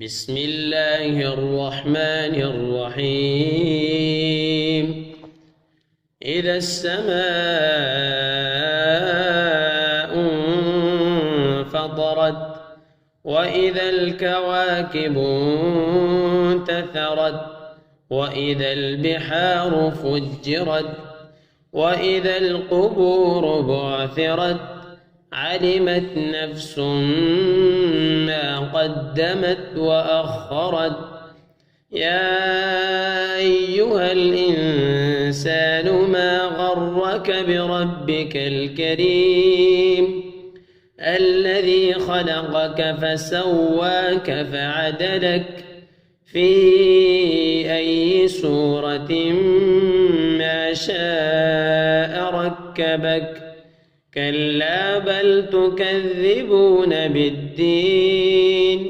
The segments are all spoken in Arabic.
بسم الله الرحمن الرحيم. إذا السماء انفطرت وإذا الكواكب انتثرت وإذا البحار فجرت وإذا القبور بعثرت علمت نفس ما قدمت وأخرت. يا أيها الإنسان ما غرك بربك الكريم الذي خلقك فسواك فعدلك في أي صورة ما شاء ركبك. كلا بل تكذبون بالدين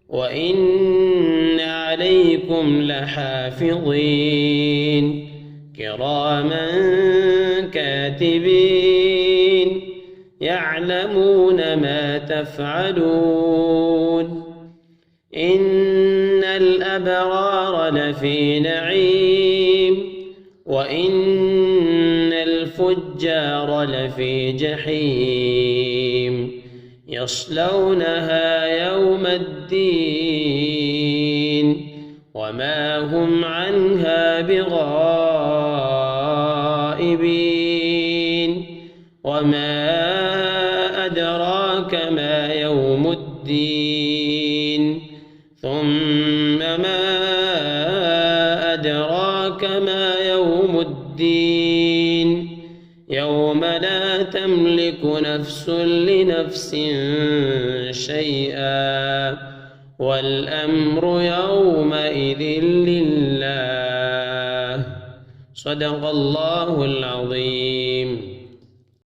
وإن عليكم لحافظين كراما كاتبين يعلمون ما تفعلون. إن الأبرار لفي نعيم وإن الفجار لفي جحيم يصلونها يوم الدين وما هم عنها بغائبين. وما أدراك ما يوم الدين ثم ما أدراك ما يوم الدين يوم لا تملك نفس لنفس شيئا والأمر يومئذ لله. صدق الله العظيم.